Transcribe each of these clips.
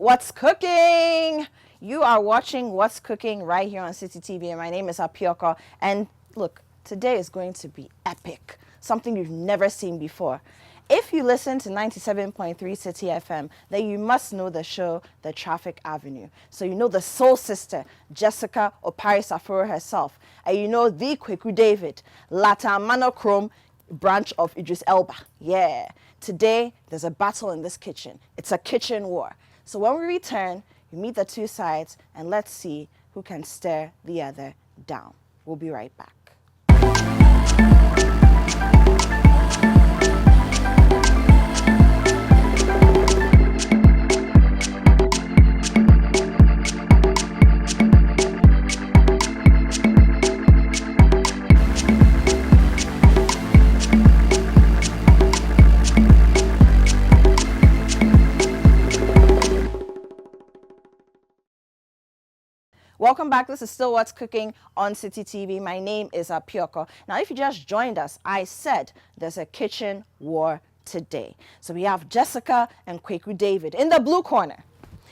What's cooking? You are watching What's Cooking right here on City TV, and my name is Apioko. And look, today is going to be epic, something you've never seen before. If you listen to 97.3 City FM, then you must know the show, The Traffic Avenue. So you know the soul sister, Jessica Opari Saforo herself. And you know the Kwaku David, Latin monochrome branch of Idris Elba. Yeah. Today, there's a battle in this kitchen. It's a kitchen war. So when we return, you meet the two sides, and let's see who can stare the other down. We'll be right back. Welcome back. This is still What's Cooking on City TV. My name is Apioko. Now, if you just joined us, I said there's a kitchen war today. So we have Jessica and Kwaku David in the blue corner.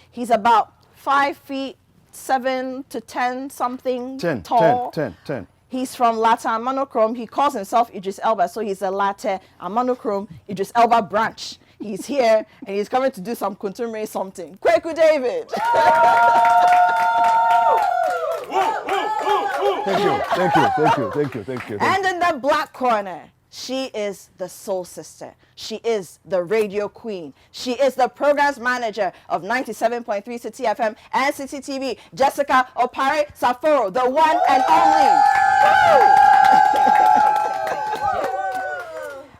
He's about 5'7" to 10 something tall. 10. He's from Latte Monochrome. He calls himself Idris Elba, so he's a Latte Monochrome Idris Elba branch. He's here and he's coming to do some contemporary something. Kwaku David. Thank you. And in the black corner, she is the soul sister. She is the radio queen. She is the programs manager of 97.3 City FM and City TV, Jessica Opari Saforo, the one and only.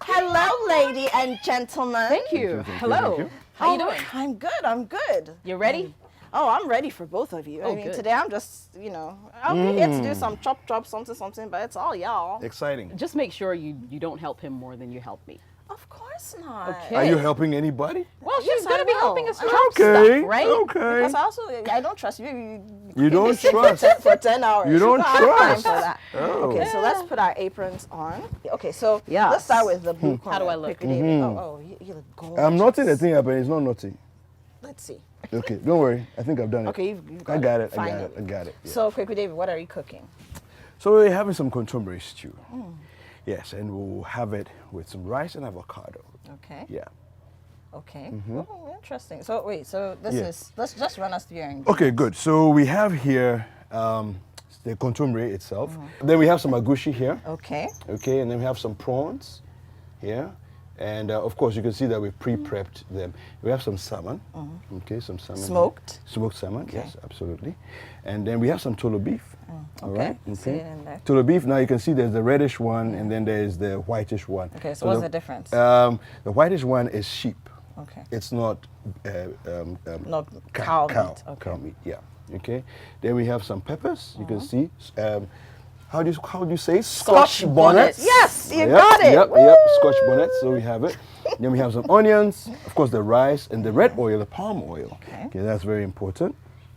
Hello, lady and gentlemen. Thank you. Hello. How you doing? I'm good. You ready? Oh, I'm ready for both of you. I mean, good. today I'm just, I'm here to do some chop, something, but it's all y'all. Exciting. Just make sure you don't help him more than you help me. Of course not. Okay. Are you helping anybody? Well, Yes, she's going I to be will. helping us chop Okay. stuff, right? Okay. Because I don't trust you. You don't sit trust. for 10 hours. You don't don't have time trust. for that. Oh. Okay, so let's put our aprons on. Okay, so Yes. let's start with the blue corner. How do I look? Kwaku David. Oh, you look gorgeous. I'm naughty. The thing happened. It's not naughty. Let's see. Okay, don't worry. I think I've done it. Okay, you've got I got it. Finally. I got it. Yeah. So, Kwaku David, what are you cooking? So we're having some contemporary stew. Yes, and we'll have it with some rice and avocado. Okay. Yeah. Okay. Oh, interesting. So, wait, so this Yeah. is, let's just run us through your ingredients. Okay, good. So we have here the contemporary itself. Then we have some agushi here. Okay. Okay, and then we have some prawns here. And of course, you can see that we pre-prepped them. We have some salmon. Okay, some salmon. Smoked? Smoked salmon, Okay. yes, absolutely. And then we have some tolo beef. All Okay, right. see it in there. Tolo beef, now you can see there's the reddish one and then there's the whitish one. Okay, so what's the difference? The whitish one is sheep. Okay. It's not Not cow meat. Okay. Cow meat, yeah. Okay. Then we have some peppers. You can see. How do you say? Scotch bonnets. Yes, you got it. Yep, Scotch bonnets. So we have it. Then we have some onions, of course, the rice and the red oil, the palm oil. Okay. That's very important.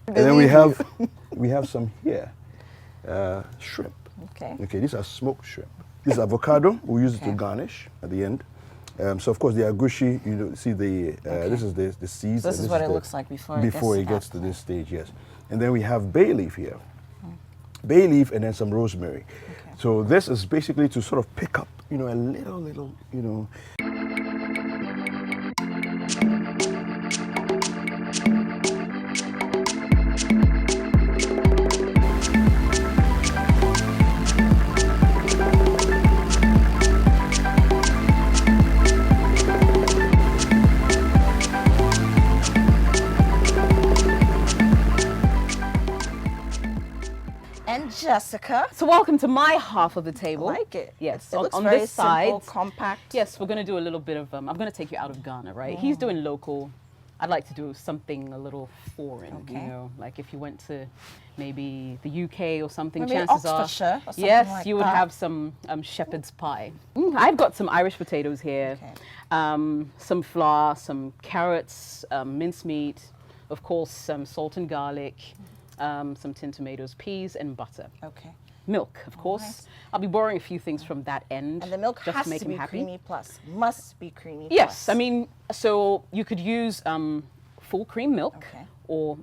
And then we have some here, shrimp. Okay. Okay, these are smoked shrimp. This is avocado. We'll use it to garnish at the end. So of course the agushi, see the this is the seeds. This and is what it the- looks like before it gets to this stage, yes. And then we have bay leaf here. Bay leaf and then some rosemary. Okay. So this is basically to sort of pick up, a little, And Jessica. So welcome to my half of the table. I like it. Yes, It looks on very this side. simple, compact. Yes, we're going to do a little bit of, I'm going to take you out of Ghana, right? He's doing local. I'd like to do something a little foreign, Okay. like if you went to maybe the UK or something, Maybe chances are, Oxfordshire or something yes, like you would that. have some shepherd's pie. I've got some Irish potatoes here, Okay. some flour, some carrots, mincemeat, of course, some salt and garlic, some tinned tomatoes, peas, and butter. Okay. Milk, of course. Nice. I'll be borrowing a few things from that end. And the milk just has to make to him be happy. creamy plus. Must be creamy Yes, plus. I mean, so you could use full cream milk, Okay. or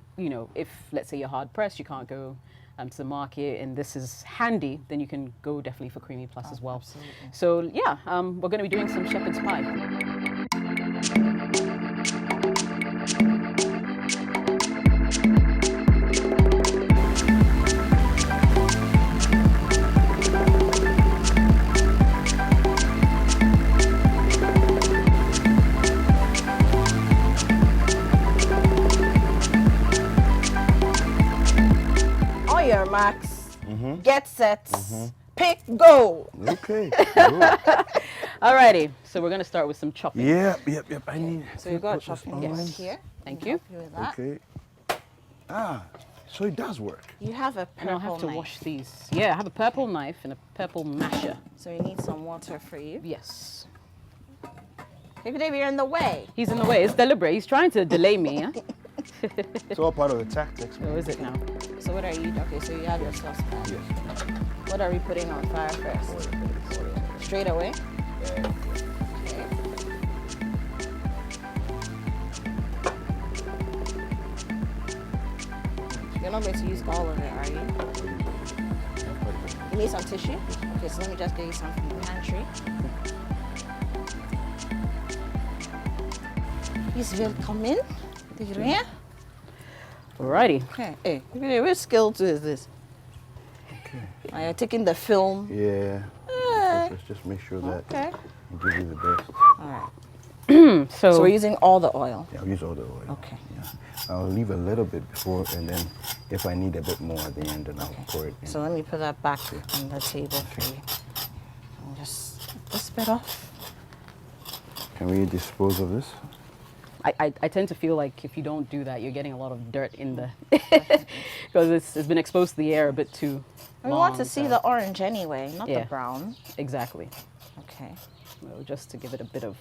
if let's say you're hard pressed, you can't go to the market, and this is handy, then you can go definitely for creamy plus as well. Absolutely. So yeah, we're going to be doing some shepherd's pie. On your marks, get set, pick, go. Okay. Good. Alrighty, so we're going to start with some chopping. Yep. I need. So you got put this chopping on. board here. Thank I'll you. help you with that. Okay. So it does work. You have a And I'll purple have to knife. wash these. Yeah, I have a purple knife and a purple masher. So you need some water for you. Yes. Kwaku David, you're in the way. He's in the way. It's deliberate. He's trying to delay me. Huh? It's all part of the tactics. Where is it now? So what are you? Okay, so you have your saucepan. Yes. What are we putting on fire first? Straight away. Okay. You're not going to use all of it, are you? You need some tissue? Okay, so let me just get you some from the pantry. Please come in. Take it here. Alrighty. Okay. Hey, which skill too is this? Okay. Are you taking the film? Yeah. Eh. Let's just make sure that Okay. we give you the best. All right. So, So we're using all the oil. Yeah, I'll use all the oil. Okay. Yeah. I'll leave a little bit before, and then if I need a bit more at the end, then I'll pour it in. So let me put that back on the table for you. And just get this bit off. Can we dispose of this? I tend to feel like if you don't do that, you're getting a lot of dirt in the because it's been exposed to the air a bit too. We want to long, see so- the orange anyway, not Yeah. the brown. Exactly. Okay. So just to give it a bit of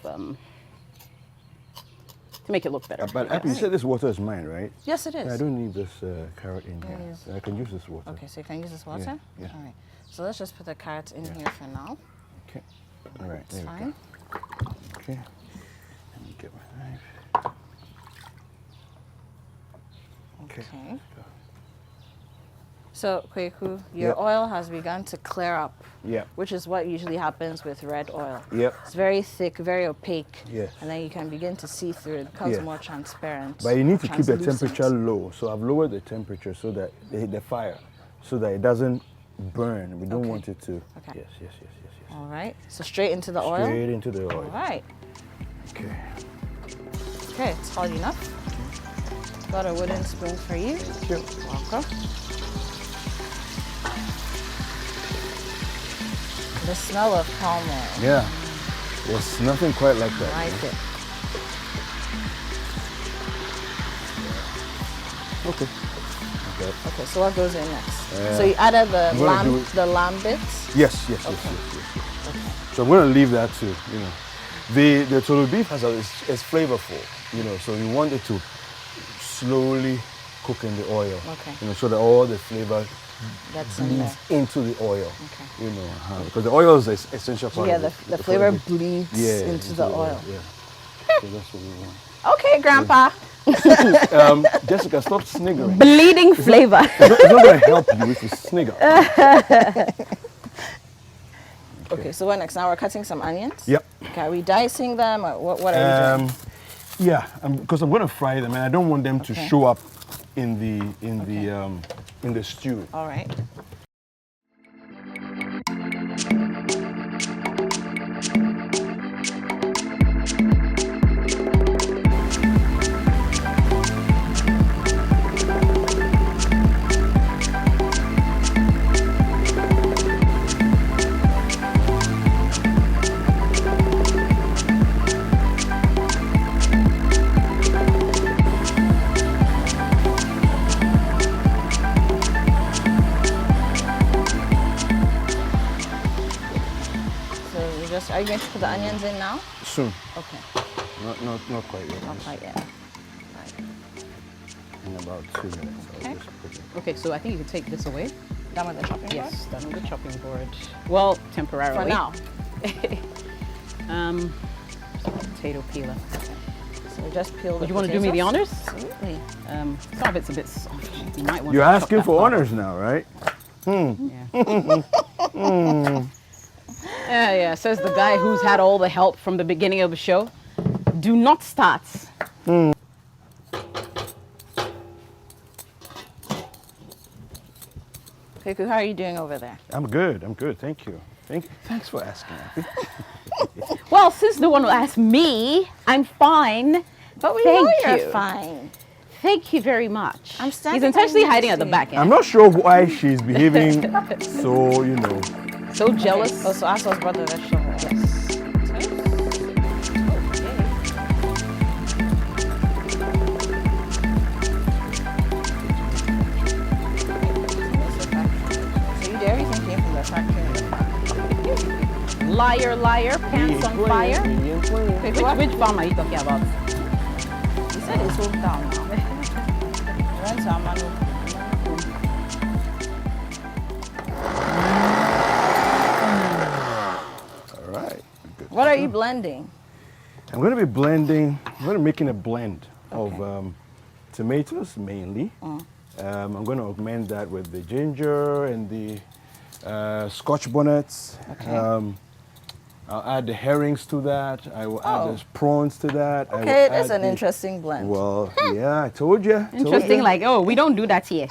to make it look better. But Abby, you said this water is mine, right? Yes, it is. I don't need this carrot in here. Yes. I can use this water. Okay, so you can use this water? yeah. All right. So let's just put the carrots in here for now. Okay. All right. It's There we fine. go. Okay. Let me get my knife. Okay. Okay. So, Kwaku, your oil has begun to clear up, Yeah. which is what usually happens with red oil. Yep. It's very thick, very opaque. Yes. And then you can begin to see through it. It becomes Yes. more transparent. But you need to keep the translucent. temperature low. So I've lowered the temperature so that the fire, so that it doesn't burn. We don't Okay. want it to. Okay. Yes. All right. So straight into the oil. Straight into the All oil. right. Okay. Okay, it's hot enough. Got a wooden spoon for you. Thank you. Welcome. The smell of palm oil. Yeah. There's nothing quite like that. I like it. Okay. Okay. Okay, so what goes in next? Yeah. So you added I'm gonna do it. the lamb bits. Yes. Okay. So I'm going to leave that too. The total beef is flavorful. So you want it to slowly cook in the oil. Okay. So that all the flavor That's in there. bleeds into the oil. Okay. Because the oil is an essential part Yeah, of the flavor bleeds Yeah, into the oil. Yeah. So that's what we want. Okay, Grandpa. Jessica, stop sniggering. Bleeding flavor. It's not going to help you if you snigger. Okay, so what next? Now we're cutting some onions. Yep. Okay, are we dicing them or what are we doing? Yeah, because I'm going to fry them, and I don't want them to Okay. show up in the stew. All right. Are you going to put the onions in now? Soon. Okay, Not quite yet. not quite yet. Right. In about 2 minutes. Okay. I'll just put it. Okay, so I think you can take this away. Done with the chopping board? Yes, done with the chopping board. Well, temporarily. For now. Potato peeler. So So just peel the Would you want to do me the potatoes. honors? Absolutely. Some of it's a bit soft. You might want You're to chop asking that for part. honors now, right? Yeah, says the guy who's had all the help from the beginning of the show. Do not start. Kwaku, how are you doing over there? I'm good. Thank you. Thanks for asking. Well, since no one will ask me, I'm fine. But we Thank know you're you. fine. Thank you very much. I'm standing He's intentionally right hiding next at the to back I'm end. not sure why she's behaving so, you know. So jealous. Oh, so ask us about the vegetable. Yes. So you did everything came from the factory. Liar, liar, pants on fire. Wait, Which farm are you talking about? He said it's hometown now. He went to Amano. All right. Good. What are you blending? I'm going to be making a blend of tomatoes mainly. I'm going to augment that with the ginger and the scotch bonnets. Okay. I'll add the herrings to that. I will add the prawns to that. I will Okay, that's add an the- interesting blend. Well, yeah, I told you. Interesting, like, oh, we don't do that here.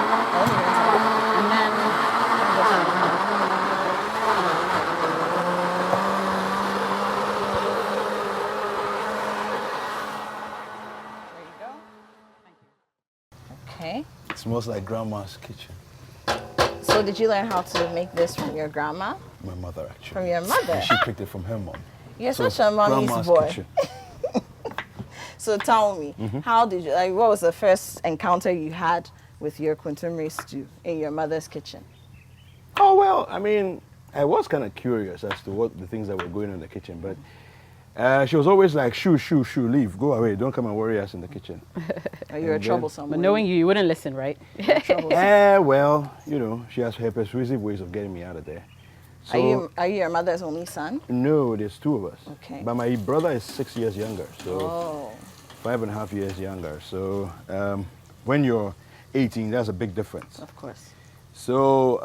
And then There you go. Okay. It smells like grandma's kitchen. So did you learn how to make this from your grandma? My mother, actually. From your mother? She picked it from her mom. You're So such a mommy's grandma's boy. kitchen. So tell me, how did you, like, what was the first encounter you had with your kuntumre stew in your mother's kitchen? Oh, well, I mean, I was kind of curious as to what the things that were going on in the kitchen, but she was always like, shoo, leave, go away, don't come and worry us in the kitchen. Or you're And then- troublesome? but knowing you wouldn't listen, right? Well, you know, she has her persuasive ways of getting me out of there. So, Are you your mother's only son? no, there's two of us. Okay. But my brother is 6 years younger, so Oh. 5.5 years younger. So when you're 18, that's a big difference. Of course. So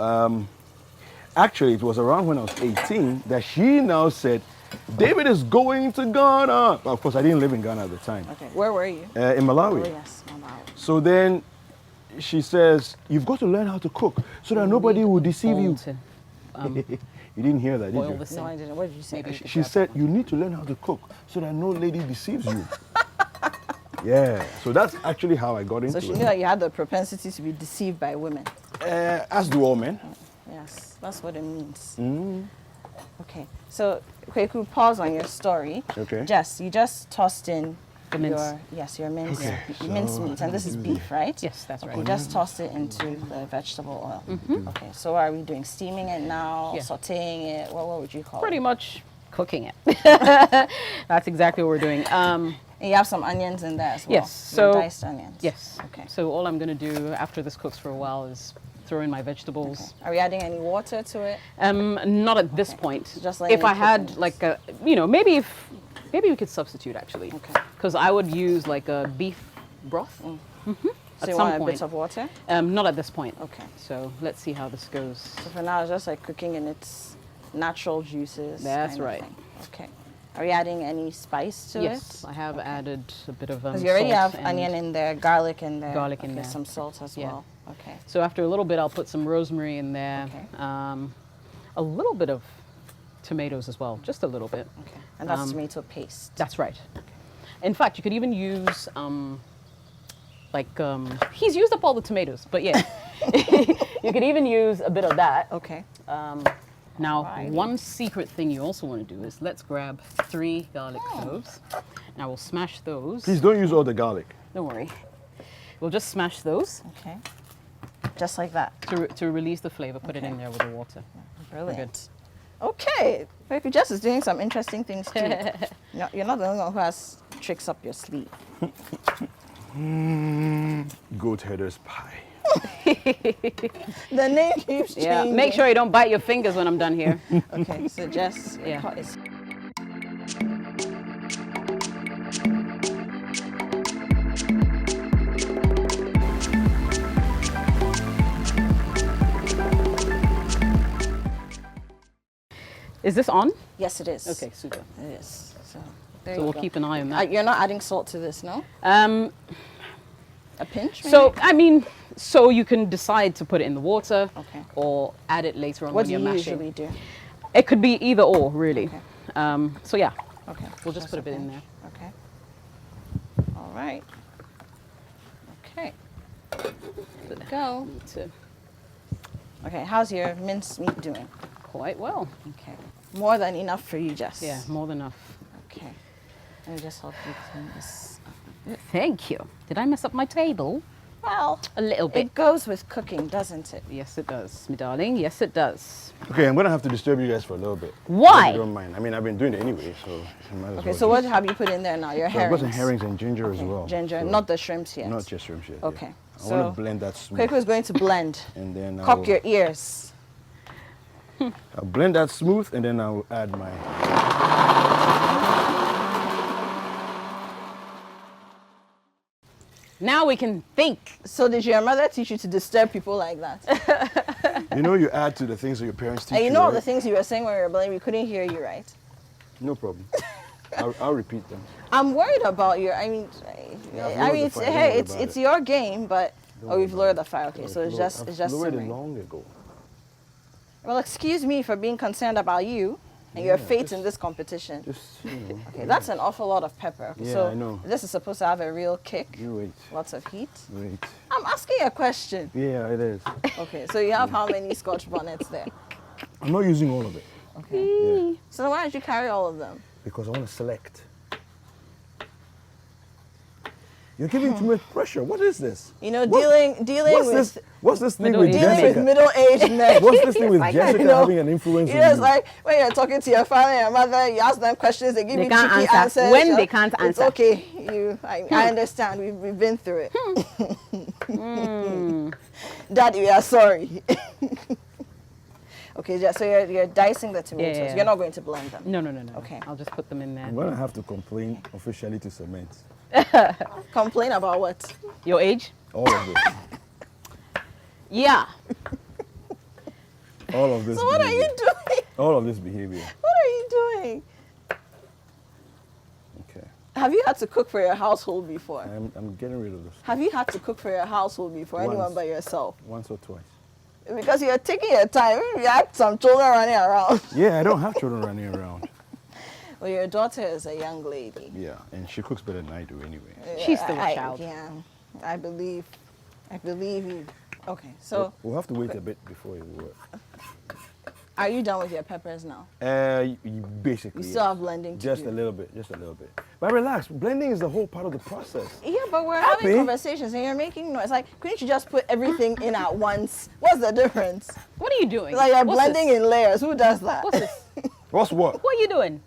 actually, it was around when I was 18 that she now said, David is going to Ghana. Well, of course, I didn't live in Ghana at the time. Okay. Where were you? In Malawi. Oh, yes, Mama. So then she says, you've got to learn how to cook so that nobody will deceive you. You didn't hear that, did Boil you? this No, in. I didn't. What did you say? She said, you need to learn how to cook so that no lady deceives you. Yeah, so that's actually how I got into So she it. knew that you had the propensity to be deceived by women. As do all men. Yes, that's what it means. Mm. Okay, so Kwaku, pause on your story. Okay. Jess, you just tossed in The mince. your mince, Okay, mince so meat, and this is do the- beef, right? Yes, that's right. You just tossed it into the vegetable oil. Okay, so what are we doing? Steaming it now, Yeah. sautéing it? What would you call Pretty it? much cooking it. That's exactly what we're doing. And you have some onions in there as well. Yes, Some so- diced onions. Yes. Okay. So all I'm going to do after this cooks for a while is throw in my vegetables. Okay. Are we adding any water to it? Not at this Okay. point. Just letting if it I cook in had it. like a, maybe we could substitute actually. Okay. Because I would use like a beef broth. So At you some want a point. bit of water? Not at this point. Okay. So let's see how this goes. So for now, it's just like cooking in its natural juices. That's kind of right. thing. Okay. Are you adding any spice to Yes, it? I have added a bit of Because you already salt have and- onion in there, garlic in there. Garlic in okay, there. some salt as Yeah. well. Okay. So after a little bit, I'll put some rosemary in there. Okay. A little bit of tomatoes as well, just a little bit. Okay. And that's tomato paste. That's right. In fact, you could even use he's used up all the tomatoes, but yeah, you could even use a bit of that. Okay. Now, Alrighty. one secret thing you also want to do is let's grab 3 garlic cloves. Now we'll smash those. Please don't use all the garlic. Don't worry. We'll just smash those Okay. Just like that. to release the flavor. Put it in Okay. there with the water. Brilliant. Okay. Kwaku Jess is doing some interesting things too. No, you're not the only one who has tricks up your sleeve. Goat headers pie. The name keeps Yeah. changing. Make sure you don't bite your fingers when I'm done here. Okay, so Jess Yeah. is Is this on? Yes, it is. Okay, super. It is. So there So you we'll go. keep an eye on that. You're not adding salt to this, no? A pinch, maybe? So, I mean, so you can decide to put it in the water Okay. or add it later on What when do you're you mashing. usually do? It could be either or, really. Okay. So yeah, Okay. we'll just put a bit in there. Okay. All right. Okay. Good to go. Need to Okay, how's your mince meat doing? quite well. Okay. More than enough for you, Jess. Yeah, more than enough. Okay. Let me just help you clean this. Thank you. Did I mess up my table? Well, A little bit. it goes with cooking, doesn't it? Yes, it does, my darling. Yes, it does. Okay, I'm gonna have to disturb you guys for a little bit. Why? If you don't mind. I mean, I've been doing it anyway, so I might as Okay, well so what just- have you put in there now? Your So I've herrings. got some herrings and ginger as Okay, well. Ginger, so not the shrimps yet. not just shrimp yet. Okay, Yeah. I so want to blend that smooth. Kwaku is going to blend. And then Cock your ears. I'll blend that smooth, and then I'll add my. Now we can think. So did your mother teach you to disturb people like that? You know, you add to the things that your parents teach And you know all right? the things you were saying when we were blending, we couldn't hear you, right? No problem. I'll repeat them. I'm worried about your. I mean, Yeah, I've I lowered mean, the it's, fire, don't hey, worry it's about it's it. your game, but Don't oh, worry we've about lowered it. the fire. Okay, so it's I've just lowered- it's just I've lowered it simmering. long ago. Well, excuse me for being concerned about you and your Yeah, fate just- in this competition. Just, you know. Okay, that's an awful lot of pepper. Okay, Yeah, so I know. this is supposed to have a real kick, You wait. lots of heat. Wait. I'm asking a question. Yeah, it is. Okay, so you have how many Scotch bonnets there? I'm not using all of it. Okay. Yeah. So why don't you carry all of them? Because I want to select. You're giving too much pressure. What is this? You know, What- dealing What's with this? What's this thing with Middle-aged dealing with Jessica? middle-aged men. What's this thing with like, Jessica you know, having an influence You on know, it's you? like when you're talking to your father and your mother, you ask them questions, they give They you can't cheeky answer. answers. When you know, they can't It's answer. okay. I understand. We've been through it. Daddy, we are sorry. Okay, so you're dicing the tomatoes. Yeah. You're not going to blend them. No. Okay. I'll just put them in there. I'm gonna have to complain officially to Cement. Complain about what? Your age? All of this. Yeah. All of this. So what are you behavior. doing? All of this behavior. What are you doing? Okay. Have you had to cook for your household before? I'm getting rid of this. Have you had to cook for your household before? Anyone Once. but yourself? Once or twice. Because you're taking your time. You have some children running around. Yeah, I don't have children running around. Well, your daughter is a young lady. Yeah, and she cooks better than I do anyway. She's still a child. Yeah, I believe you. Okay, so We'll have to wait a bit before it works. are you done with your peppers now? Basically. You still have blending to Just do. a little bit, just a little bit. But relax, blending is the whole part of the process. Yeah, but we're Happy? having conversations and you're making noise. Like, couldn't you just put everything in at once? What's the difference? What are you doing? Like you're What's blending this? in layers. Who does that? What's this? What's what? What are you doing?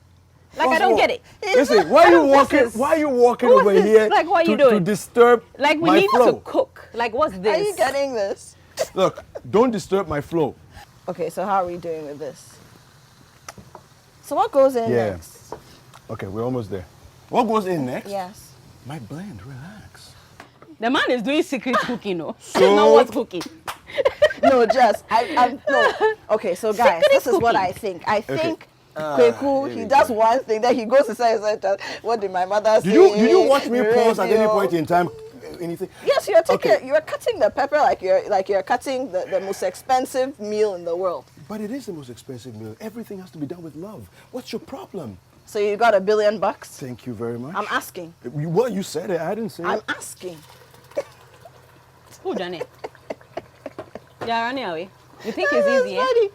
Like, What's I don't what? get it. Listen, why are you walking? this? Why are you walking What's over this? here Like, what are you to doing? disturb Like, we my need flow? to cook. Like, what's this? Are you getting this? Look, don't disturb my flow. Okay, so how are we doing with this? So what goes in Yeah. next? Okay, we're almost there. What goes in next? Yes. My blend. Relax. The man is doing secret cooking, no? So- Not what's cooking. No, just no. Okay, so guys, Secret this is what cooking. I think. I think here Kwaku, we he go. does one thing, then he goes to say, what did my mother say? Did you watch me pause at any Radio. point in time? Anything? Yes, you're taking. Okay. You're cutting the pepper like you're cutting the most expensive meal in the world. But it is the most expensive meal. Everything has to be done with love. What's your problem? So you got $1 billion? Thank you very much. I'm asking. Well, you said it. I didn't say I'm it. asking. Who done it? Yeah, running away. You think it's easy, eh? Ready.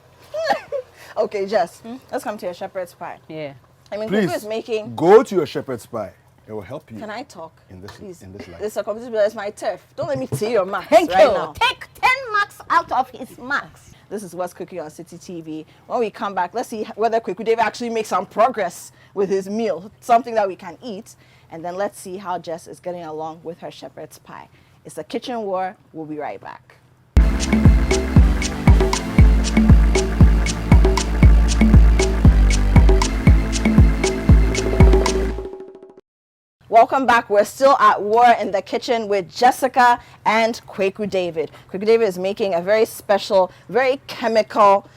Okay, Jess, let's come to your shepherd's pie. Yeah. I mean, Please Kwaku is making. go to your shepherd's pie. It will help you. Can I talk? In this- Please. in this life. It's a competition, but it's my turf. Don't let me see your marks Thank right you. now. Take 10 marks out of his marks. This is what's cooking on City TV. When we come back, let's see whether Kwaku David actually makes some progress with his meal, something that we can eat. And then let's see how Jess is getting along with her shepherd's pie. It's a kitchen war. We'll be right back. Welcome back. We're still at war in the kitchen with Jessica and Kwaku David. Kwaku David is making a very special, very chemical.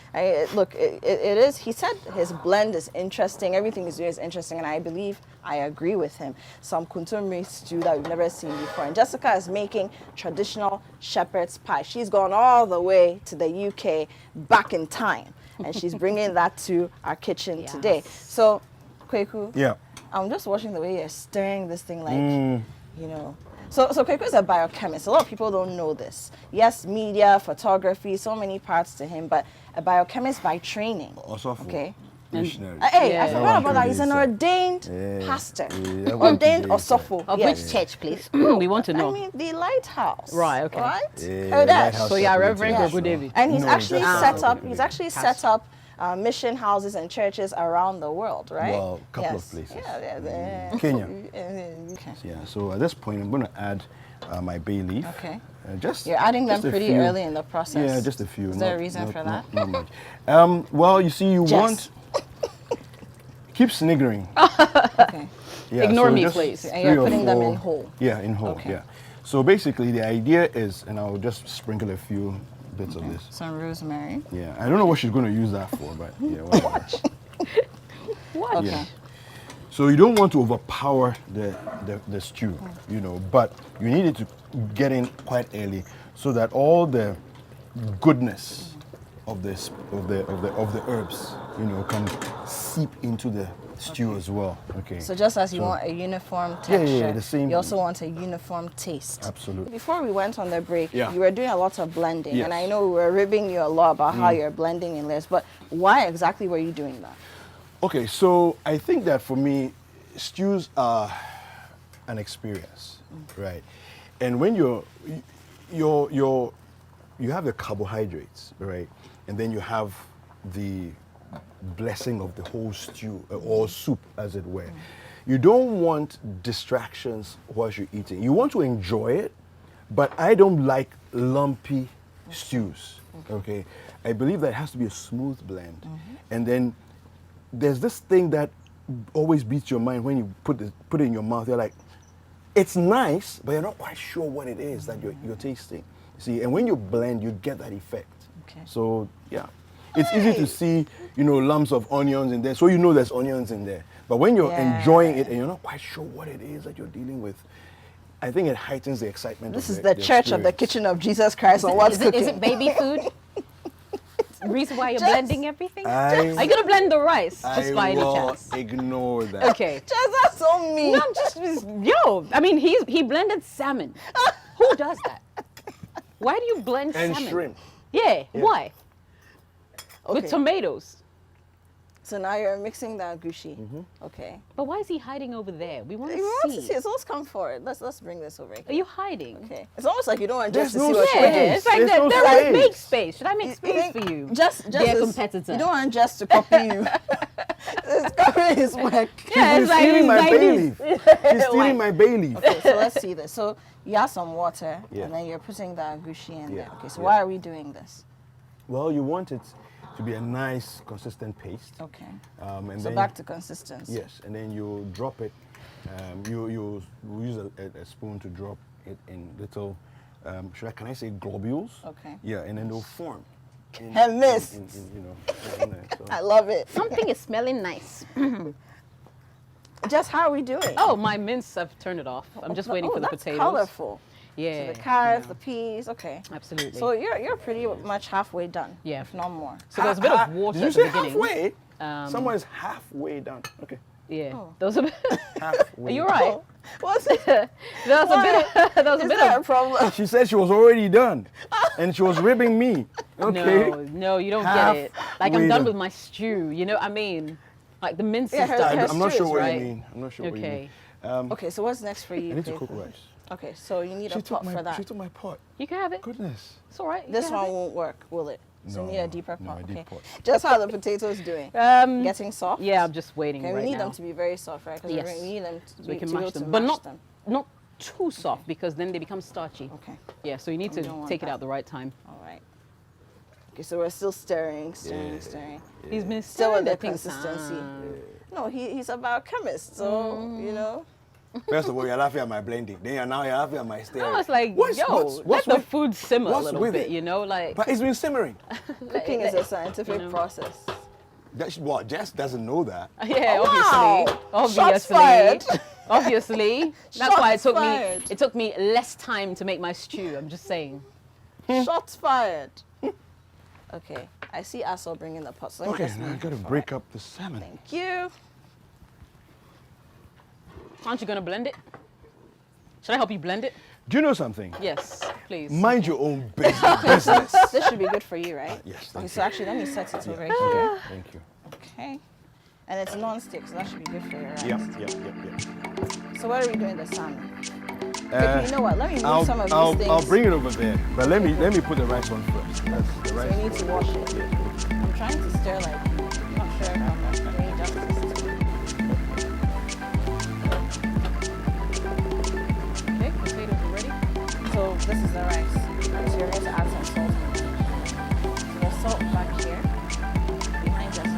Look, it is. He said his blend is interesting. Everything he's doing is interesting, and I believe I agree with him. Some kuntumri stew that we've never seen before. And Jessica is making traditional shepherd's pie. She's gone all the way to the UK back in time, and she's bringing that to our kitchen today. So, Kwaku. Yeah. I'm just watching the way you're stirring this thing like, you know. So Kwaku is a biochemist. A lot of people don't know this. Yes, media, photography, so many parts to him, but a biochemist by training. Also, okay. Missionary. Hey, I Yeah. forgot about that. He's an ordained pastor. Ordained osofo. Of Yes. which church, please? We want to know. I mean, the lighthouse. Right, okay. Right? Yeah, Heard that? Lighthouse So yeah, Chapel Reverend International. Kwaku David. And he's No, actually just set Pastor up. Kwaku He's David. actually set up mission houses and churches around the world, right? Well, a couple of places. Yeah. Kenya. Okay. Yeah, so at this point, I'm going to add my bay leaf. Okay. Just You're adding them just a pretty few. early in the process. Yeah, just a few. Is there a reason for that? Not much. Well, you see, you Jess. want... Keep sniggering. Okay. Yeah, Ignore me, just please. And you're 3 or putting them 4 in whole. Yeah, in whole, Okay. yeah. So basically, the idea is, and I'll just sprinkle a few bits of this. Some rosemary. Yeah, I don't know what she's going to use that for, but yeah, whatever. What? Okay. Yeah. So you don't want to overpower the stew, you know, but you need it to get in quite early so that all the goodness of this of the herbs, you know, can seep into the stew as well. Okay. So just as you want a uniform texture, yeah, the same. you also want a uniform taste. Absolutely. Before we went on the break, Yeah. you were doing a lot of blending, Yes. and I know we were ribbing you a lot about how you're blending in layers, but why exactly were you doing that? Okay, so I think that for me, stews are an experience, right? And when you have the carbohydrates, right? And then you have the blessing of the whole stew or soup, as it were. You don't want distractions whilst you're eating. You want to enjoy it, but I don't like lumpy stews, okay? I believe that it has to be a smooth blend. And then there's this thing that always beats your mind when you put it in your mouth. You're like, it's nice, but you're not quite sure what it is that you're tasting. See, and when you blend, you get that effect. Okay. So yeah, it's easy to see, you know, lumps of onions in there, so you know there's onions in there. But when you're enjoying it and you're not quite sure what it is that you're dealing with, I think it heightens the excitement. This of is the church of the experience. kitchen of Jesus Christ on what's cooking. Is it baby food? The reason why you're Just- blending everything? I- Are you gonna blend the rice just by I any will chance? ignore that. Okay. Just that's so mean. No, I'm just yo. I mean, he blended salmon. Who does that? Why do you blend And salmon? shrimp. Yeah. Why? With Okay. tomatoes. So now you're mixing the agushi. Okay. But why is he hiding over there? We want You to want see. to see it, so let's come forward. Let's bring this over Are here. you hiding? Okay. It's almost like you don't want Jess to There's see no what space. you're Yeah, doing. it's like There's that. no There space. is make space. Should I make You space think for you? Just Dear is- competitor. You don't want Jess to copy you. It's covering his work. Yeah, She's it's like stealing he's my like bay this. leaf. She's Why? stealing my bay leaf. Okay, so let's see this. So you have some water, Yeah. and then you're putting the agushi in there. Yeah, Okay, so yeah. why are we doing this? Well, you want it to be a nice, consistent paste. Okay. And So then back to consistency. yes, and then you drop it. You use a spoon to drop it in little. Can I say globules? Okay. Yeah, and then they'll form. And miss. you know. in there, so. I love it. Something is smelling nice. Just how are we doing? Oh, my mince, I've turned it off. I'm just waiting for the that's potatoes. colorful. Yeah. So the carrots, the peas. Okay. Absolutely. So you're pretty much halfway done. Yeah. If not more. So there's a bit of water Did you at say the beginning. halfway? Someone is halfway done. Okay. Yeah. Oh. There was a bit. Halfway. Are you right? Oh, what's it? There was a bit. There was a Is bit there a of. problem? She said she was already done, and she was ribbing me. Okay. No, you don't Half get it. Like I'm way done done. with my stew. You know what I mean? Like the mince Yeah, is her- done. her I'm not stew sure is what right. you mean. I'm not sure what you Okay. mean. Okay, so what's next for you? I need to Kwaku? cook rice. Okay, so you need She a took pot for that. She took my pot. You can have it. Goodness. It's all right. You This can have one won't work, will it? So you No, need a deeper no, pot. a deep Okay. pot. Just how the potatoes doing? it. Getting soft? Yeah, I'm just waiting Okay, right we need now. them to be very soft, right? Because Yes. we need them So we can to be mash able to them, but mash not too soft because then they become starchy. Okay, Yeah, so you need We to don't want take it that. out the right time. all right. Okay, so we're still stirring. Yeah. He's been Still with stirring the that thing, consistency. son. No, he's a biochemist, so, you know. First of all, you're laughing at my blending. Then you're laughing at my stirring. No, it's like, let the food simmer a little bit, you know, like. But it's been simmering. Cooking is a scientific process. What? Jess doesn't know that. Yeah, Wow. obviously. Shots fired. Obviously. That's why Fired. it took me less time to make my stew. I'm just saying. Shots fired. Okay, I see Aso bringing the pot. So let me Okay, just now I move gotta it break forward. up the salmon. Thank you. Aren't you going to blend it? Should I help you blend it? Do you know something? Yes, please. Mind your own business. This should be good for you, right? Yes, Okay, thank so you. actually, let me set it over Okay, here. thank you. Okay. And it's non-stick, so that should be good for your rice. Yep. So what are we doing the salmon? Okay, you know what? Let me move some of these things. I'll bring it over there. But let me put the rice on first. That's the So rice. we need to wash it. I'm trying to stir like, I'm not sure how much. Let me just. Okay, potatoes are ready. So this is the rice. So you're going to add some salt. So there's salt back here. Behind us.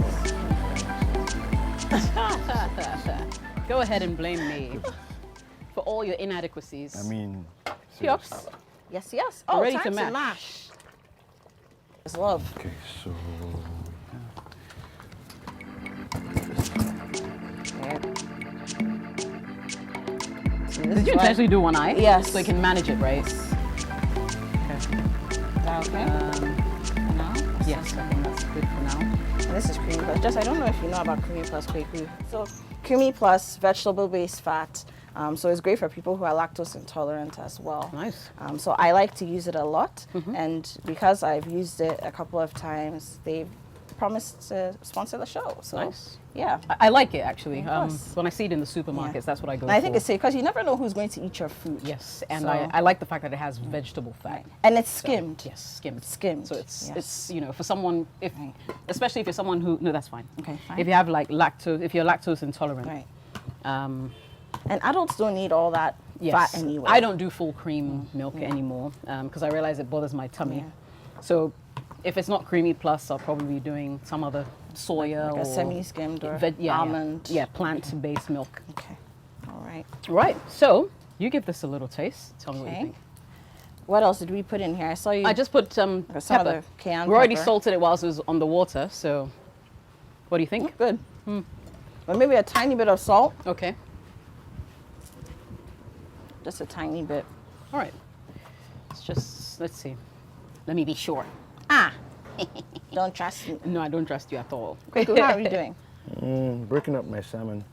Go ahead and blame me for all your inadequacies. I mean, Yups. seriously. Yes. Oh, Ready time to to mash. mash. It's love. Okay, so Did you intentionally do one eye? Yes. So you can manage it, right? Is that okay? For now? Yes, I think that's good for now. And this is creamy plus. Just I don't know if you know about creamy plus Kwaku. So creamy plus vegetable-based fat. So it's great for people who are lactose intolerant as well. Nice. So I like to use it a lot, and because I've used it a couple of times, they've promised to sponsor the show. So Nice. yeah. I like it actually. course. When I see it in the supermarkets, Yeah. that's what I go And I think for. it's safe because you never know who's going to eat your food. Yes, and So- I like the fact that it has vegetable fat. And it's skimmed. Yes, skimmed. Skimmed, So it's yes. you know, for someone especially if you're someone who no, that's fine. Okay, fine. If you have like if you're lactose intolerant. Right. Um, And adults don't need all that yes. fat anyway. I don't do full cream milk anymore because I realize it bothers my tummy. Yeah. So if it's not creamy plus, I'll probably be doing some other soya Like or a semi-skimmed or yeah, almond. Yeah, plant-based milk. Okay. All right. Right. So you give this a little taste. Tell me what you Okay. think. What else did we put in here? I saw you. I just put some pepper. other cayenne We already pepper. salted it whilst it was on the water. So what do you think? Good. But maybe a tiny bit of salt. Okay. Just a tiny bit. All right. Let's see. Let me be sure. Ah. Don't trust me. No, I don't trust you at all. Kwaku, how are we doing? breaking up my salmon.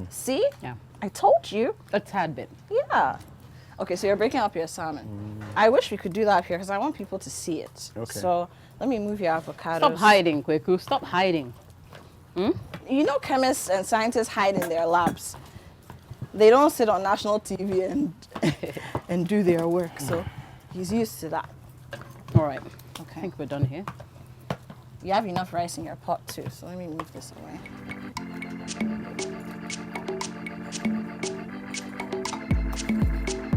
See? Yeah. I told you. A tad bit. Yeah. Okay, so you're breaking up your salmon. I wish we could do that up here because I want people to see it. Okay. So let me move your avocados. Stop hiding, Kwaku. Stop hiding. You know, chemists and scientists hide in their labs. They don't sit on national TV and do their work. So he's used to that. All right. I Okay. think we're done here. You have enough rice in your pot too. So let me move this away.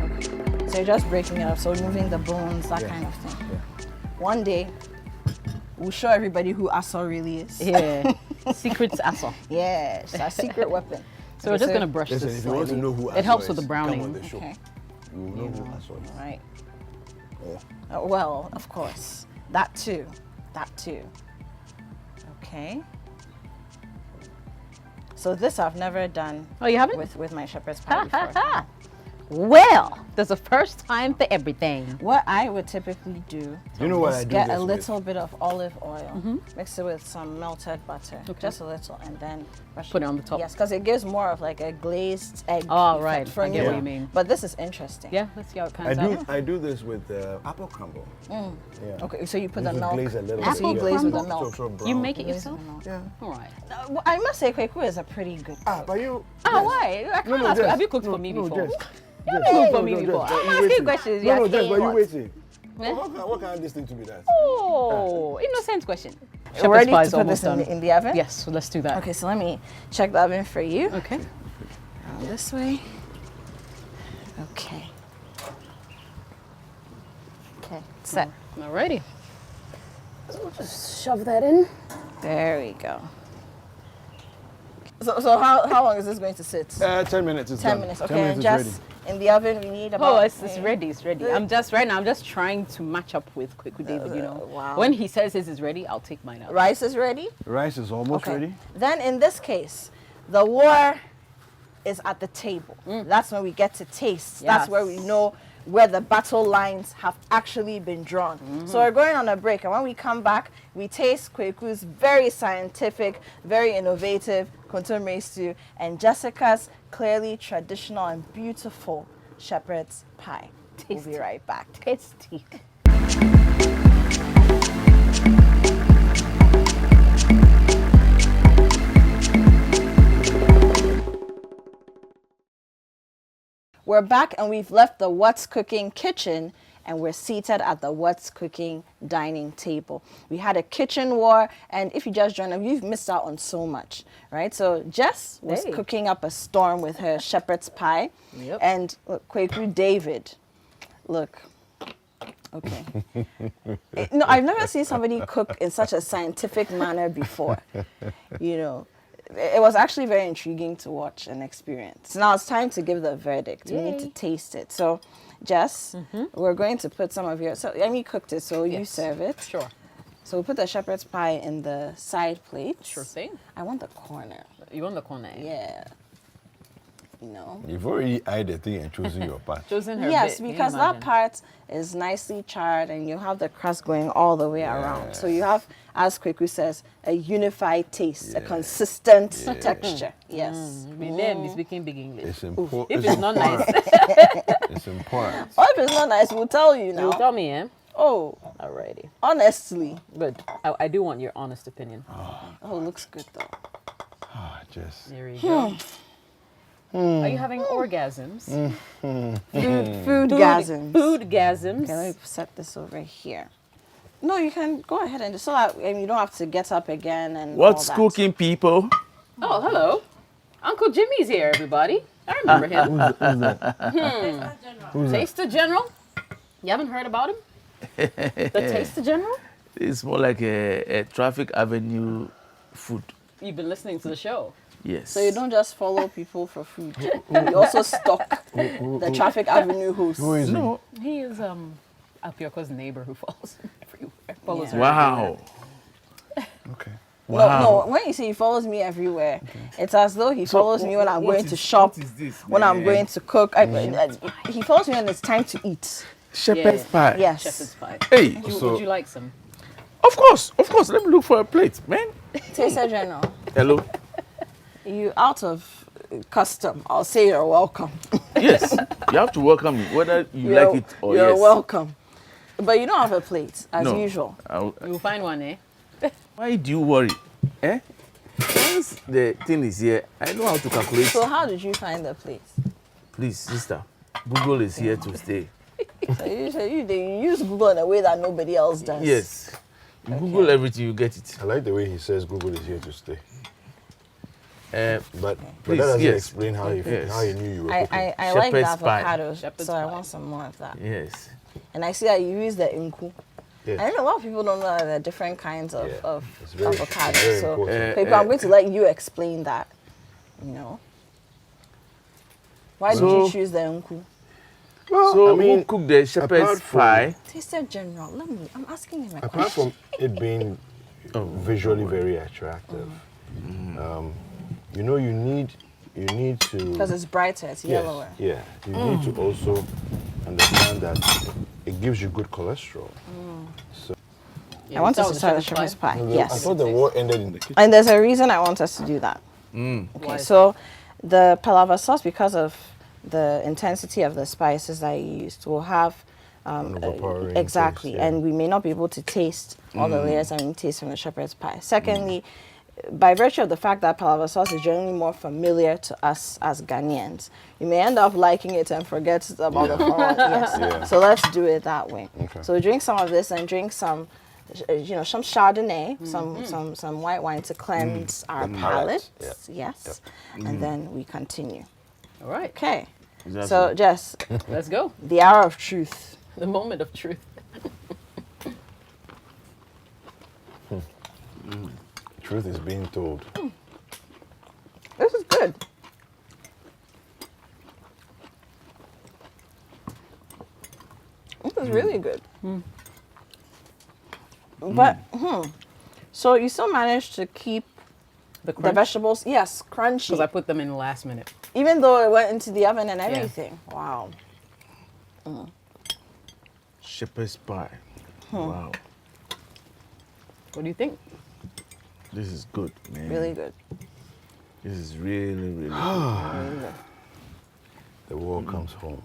Okay. So you're just breaking it up. So removing the bones, that Yeah. kind of thing. Yeah. One day, we'll show everybody who Aso really is. Yeah. Secrets Asa. Yes, our secret weapon. So we're just going to brush Listen, this if you want to slightly. know who It helps with the Come browning. on the show. Okay. You will know who Aso is. All right. Yeah. Well, of course. That too. That too. Okay. So this I've never done Oh, you haven't? with my shepherd's pie before. Well, there's a first time for everything. What I would typically do You know what is I do get this a with? little bit of olive oil, mix it with some melted butter, just a little, and then brush Put it on the top. Yes, because it gives more of like a glazed egg. Oh, effect right. for I get me. what you mean. But this is interesting. Yeah, let's see how it pans out. I do this with apple crumble. Yeah. Okay, so you put Just the to milk. glaze a little so bit, you yeah. glaze with the Apple milk. So brown. You make it Glaze yourself? with the milk. Yeah. All right. Well, I must say, Kwaku is a pretty good cook. But you. Oh, why? I can't ask. Jess, Have you cooked no, for me no, before? Jess, You Jess, cooked for no, me no, before. Jess, I'm you asking waiting. questions. No, You're Jess, asking but you what? waiting. Eh? What kind of this thing to be that? Oh, innocent question. We're Shepherd's ready pie to is put almost this done. in the oven? Yes, so let's do that. Okay, so let me check the oven for you. Okay. This way. Okay. Okay, set. Alrighty. So we'll just shove that in. There we go. So how long is this going to sit? 10 minutes is 10 done. minutes. 10 Okay, minutes and is just ready. in the oven we need about. Oh, it's ready. It's ready. I'm just trying to match up with Kwaku David. You know, wow. when he says his is ready, I'll take mine out. Rice is ready. Rice is almost ready. Then in this case, the war is at the table. That's when we get to taste. That's where we Yes. know where the battle lines have actually been drawn. So we're going on a break, and when we come back, we taste Kwaku's very scientific, very innovative contemporary stew, and Jessica's clearly traditional and beautiful shepherd's pie. We'll be right back. Tasty. We're back and we've left the What's Cooking kitchen and we're seated at the What's Cooking dining table. We had a kitchen war, and if you just joined us, you've missed out on so much, right? So Jess was Hey. cooking up a storm with her shepherd's pie. Yep. And look, Kwaku David, look. Okay. No, I've never seen somebody cook in such a scientific manner before. You know, it was actually very intriguing to watch and experience. Now it's time to give the verdict. We need to Yay. taste it. So, Jess, we're going to put some of your. So, Amy cooked it, so you Yes. serve it. Sure. So we'll put the shepherd's pie in the side plate. Sure thing. I want the corner. You want the corner? Yeah. You know. You've already eyed the thing and chosen your part. Chosen her Yes, bit, can you because that imagine? part is nicely charred and you have the crust going all the way around. So you have, as Kwaku says, a unified taste, a consistent texture. Yes. We then be speaking big English. It's important. If it's not nice, It's important. Or if it's not nice, we'll tell you you now. tell me, eh? Oh, Alrighty. honestly. Good. I do want your honest opinion. Oh, looks good though. Ah, just. There you go. Are you having orgasms? Foodgasms. Foodgasms. Okay, let me set this over here. No, you can go ahead and so that you don't have to get up again and What's all that. cooking, people? Oh, hello. Uncle Jimmy's here, everybody. I remember him. Taster General? You haven't heard about him? The Taster General? It's more like a Traffic Avenue food. You've been listening to the show. Yes. So you don't just follow people for food. You also stalk the Traffic Avenue host. Who is No. He is Apioko's neighbor who follows him everywhere. Follows her Wow. he? Okay. Wow. No, when you say he follows me everywhere, it's as though he follows me when I'm what going is- to shop, what is this, when I'm man? going to cook. He follows me when it's time to eat. Shepherd's Yeah. pie. Yes. Shepherd's pie. Hey, Would you like some? of course. Let me look for a plate, man. Taster General, Hello. you out of custom. I'll say you're welcome. Yes, you have to welcome me, whether you like it or you're yes. welcome. But you don't have a plate, as No. usual. You'll find one, eh? Why do you worry? Eh? Once the thing is here, I know how to calculate. So how did you find the plate? Please, sister, Google is here to stay. So you use Google in a way that nobody else does. Yes. You Google everything, you get it. I like the way he says Google is here to stay. But Please, that doesn't yes. explain how he Yes. how he knew you were cooking. I like the Shepherd's pie. avocados, Shepherd's so I pie. want some more of that. Yes. And I see that you use the inku. Yes. I know a lot of people don't know that there are different kinds of, Yeah, of it's very avocados. So, important. Kwaku, I'm going to let you explain that. You know, why did you So- choose the inku? Well, So I mean, who cooked the shepherd's apart from- pie? Taster General, I'm asking him a apart question. from it being visually very attractive, you know, you need to Because it's brighter, it's yes, yellower. yeah. You need to also understand that it gives you good cholesterol. I want us to try the shepherd's pie. I Yes. thought the war ended in the kitchen. And there's a reason I want us to do that. Why Okay, is so the palava sauce, because of the intensity of the spices that I used, will have An overpowering exactly, taste, yeah. and we may not be able to taste all the layers that we taste from the shepherd's pie. Secondly, by virtue of the fact that palava sauce is generally more familiar to us as Ghanaians, you may end up liking it and forget about the foreign. Yes. Yeah. So let's do it that way. Okay. So drink some of this and drink some, some Chardonnay, some white wine to cleanse our The palate. palate, Yes. And then we continue. All right, Okay. Exactly. So Jess, let's go. the hour of truth. The moment of truth. Truth is being told. This It's really good. But so you still managed to keep The the crunch, vegetables, yes, crunchy, because I put them in the last minute. even though it went into the oven and everything. Wow. Shepherd's pie. Wow. What do you think? This is good, man. Really good. This is really, really good. Really good. The world comes home.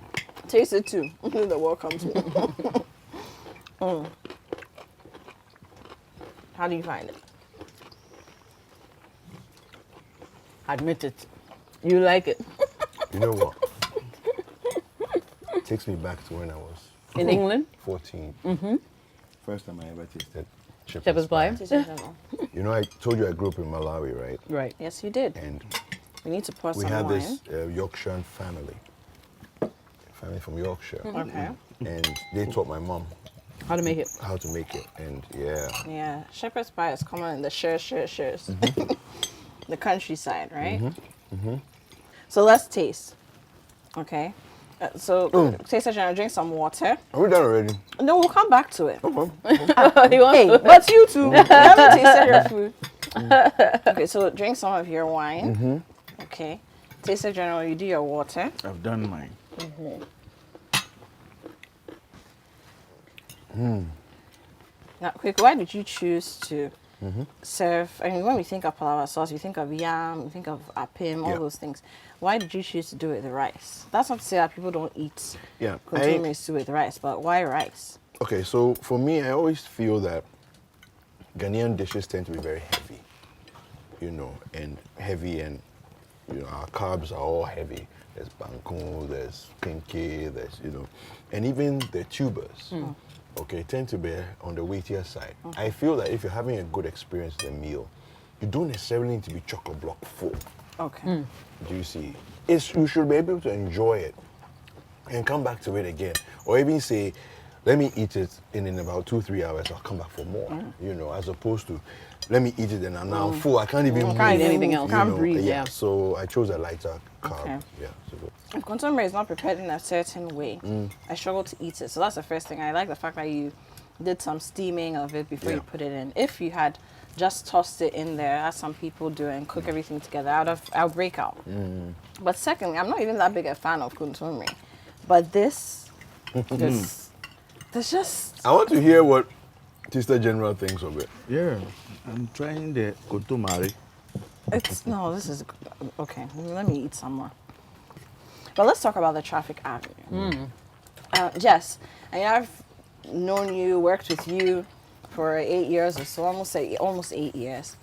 Taste it too. The world comes home. How do you find it? Admit it. You like it. You know what? It takes me back to when I was In England? 14. First time I ever tasted. Shepherd's pie? You know, I told you I grew up in Malawi, right? Right. Yes, you did. And We need to pour we some had wine. this Yorkshirean family from Yorkshire. Okay. And they taught my mom How to make it. how to make it. And yeah, Yeah, shepherd's pie is common in the shares. The countryside, right? So let's taste. Okay. Taste it and drink some water. are we done already? No, we'll come back to it. Okay. You want- Hey, but you two, you haven't tasted your food. Okay, so drink some of your wine. Okay. Taster General, you do your water. I've done mine. Now, quick, why did you choose to serve? I mean, when we think of palawa sauce, you think of yam, you think of apim, all Yeah. those things. Why did you choose to do it with rice? That's not to say that people don't eat Yeah. consume stew with rice, but why rice? Okay, so for me, I always feel that Ghanaian dishes tend to be very heavy, and our carbs are all heavy. There's banku, there's kinky, and even the tubers, okay, tend to be on the weightier side. I feel that if you're having a good experience with a meal, you don't necessarily need to be chock-a-block full. Okay. Do you see? You should be able to enjoy it and come back to it again. Or even say, let me eat it, and in about 2-3 hours, I'll come back for more, as opposed to, let me eat it and I'm now full. I can't even Can't eat move, anything else. Can't breathe, yeah. So I chose a lighter carb. Okay. Yeah, so good. If consomme is not prepared in a certain way, I struggle to eat it. So that's the first thing. I like the fact that you did some steaming of it before you Yeah. put it in. If you had just tossed it in there, as some people do, and cook everything together, I'll break out. But secondly, I'm not even that big a fan of consomme. But this just I want to hear what Sister General thinks of it. Yeah. I'm trying the kotomari. this is okay. Let me eat some more. But let's talk about the traffic avenue. Jess, I've known you, worked with you for 8 years or so, almost 8 years,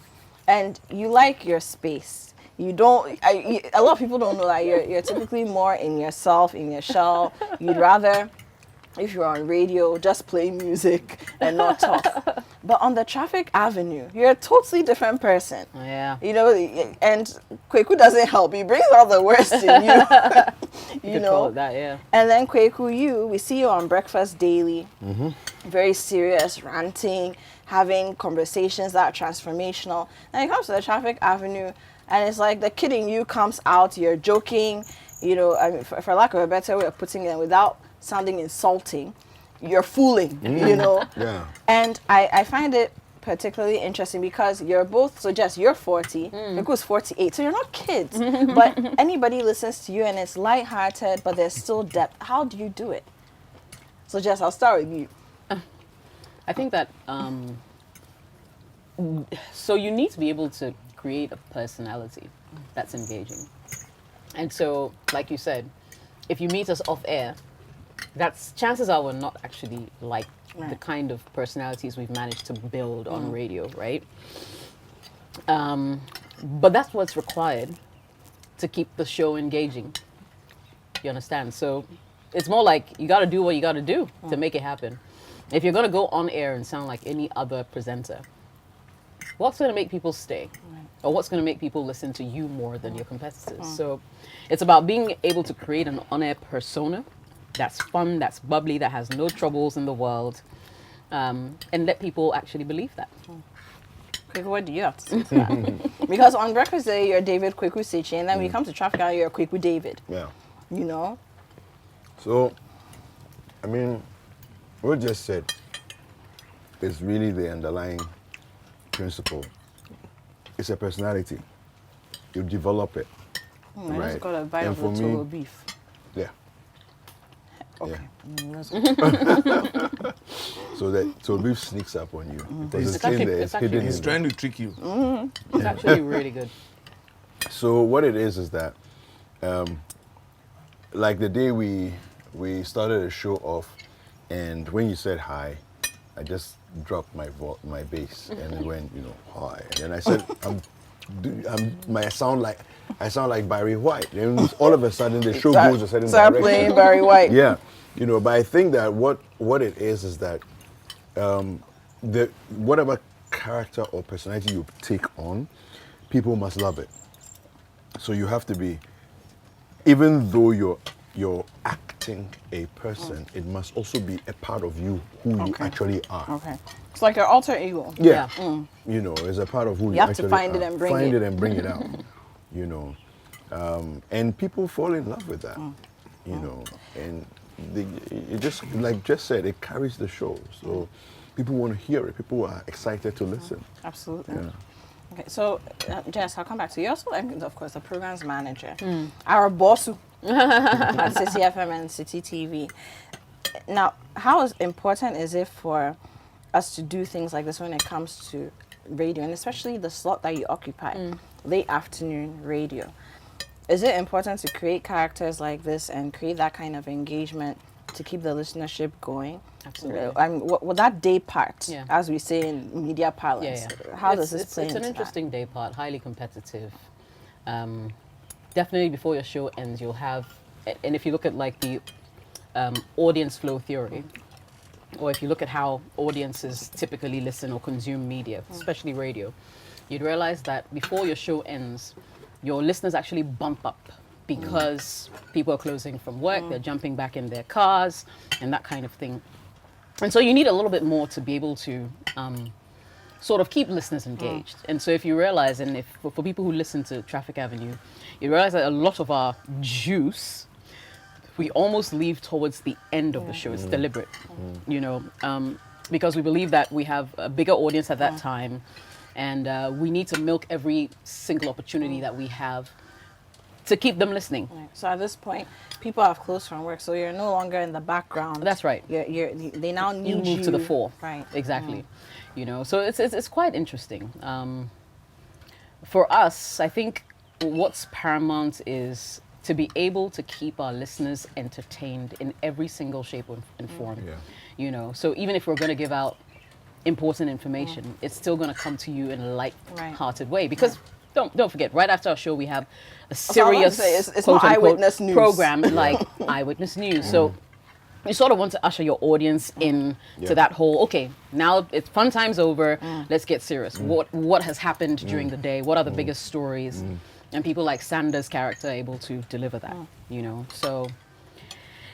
and you like your space. You don't. A lot of people don't know that you're typically more in yourself, in your shell. You'd rather, if you're on radio, just play music and not talk. But on the traffic avenue, you're a totally different person. Yeah. And Kwaku doesn't help. He brings out the worst in you. You could call it that, yeah. And then Kwaku, we see you on Breakfast Daily, very serious, ranting, having conversations that are transformational. And it comes to the traffic avenue, and it's like the kid in you comes out, you're joking, I mean, for lack of a better way of putting it, without sounding insulting, you're fooling, Yeah. And I find it particularly interesting because you're both, so Jess, you're 40, Kwaku's 48, so you're not kids, but anybody listens to you and it's lighthearted, but there's still depth. How do you do it? So Jess, I'll start with you. I think that, so you need to be able to create a personality that's engaging. And so, like you said, if you meet us off air, chances are we're not actually like the kind of personalities we've managed to build on radio, right? But that's what's required to keep the show engaging. You understand? So it's more like you got to do what you got to do to make it happen. If you're going to go on air and sound like any other presenter, what's going to make people stay? Or what's going to make people listen to you more than your competitors? So it's about being able to create an on-air persona that's fun, that's bubbly, that has no troubles in the world, and let people actually believe that. Kwaku, what do you have to say to that? Because on Breakfast Day, you're David Kwaku Sechi, and then when you come to traffic, you're Kwaku David. Yeah. You know? So, I mean, what you just said is really the underlying principle. It's a personality. You develop it. I Right. just got a bite And of for the me- Togo beef. Yeah. Okay. Yeah. Let's go. So that beef sneaks up on you because It's it's in actually- there. it's It's actually- hidden. He's in trying to trick you. It's actually really good. there. So what it is that, like the day we started the show off, and when you said hi, I just dropped my bass and it went, hi. And then I said, I sound like Barry White. Then all of a sudden the show goes a certain Start direction. playing Barry White. Yeah, but I think that what it is that the whatever character or personality you take on, people must love it. So you have to be, even though you're acting a person, it must also be a part of you who you actually are. Okay. It's like your alter ego. Yeah. Yeah. It's a part of who you have to actually find it are. and bring find it. it and bring it out. And people fall in love with that. And it just, like Jess said, it carries the show. So people want to hear it. People are excited to listen. Absolutely. Yeah. Okay, so Jess, I'll come back to you. Also, of course, the programs manager, our boss at City FM and City TV. Now, how important is it for us to do things like this when it comes to radio, and especially the slot that you occupy, late afternoon radio? Is it important to create characters like this and create that kind of engagement to keep the listenership going? Absolutely. What that day part, Yeah. as we say in media parlance, Yeah. how does this it's, play It's into an interesting day part, highly competitive. Definitely before your show ends, you'll have, and if you look at like the audience flow theory, or if you look at how audiences typically listen or consume media, especially radio, you'd realize that before your show ends, your listeners actually bump up because people are closing from work, they're jumping back in their cars, and that kind of thing. And so you need a little bit more to be able to sort of keep listeners engaged. And so if you realize, and if for people who listen to Traffic Avenue, you realize that a lot of our juice, we almost leave towards the end of the show. It's deliberate, because we believe that we have a bigger audience at that time, and we need to milk every single opportunity that we have to keep them listening. Right. So at this point, people have closed from work, so you're no longer in the background. That's right. They now You need move to the fore. Right. Exactly. So it's quite interesting. For us, I think what's paramount is to be able to keep our listeners entertained in every single shape and form. Yeah. So even if we're going to give out important information, it's still going to come to you in a light-hearted way, because don't forget, right after our show we have a So I want to serious say, it's quote, not unquote, eyewitness news. program like Eyewitness News. So you sort of want to usher your audience in to that whole, okay, now it's fun time's over, let's get serious. What has happened during the day? What are the biggest stories? And people like Sanders' character are able to deliver that, So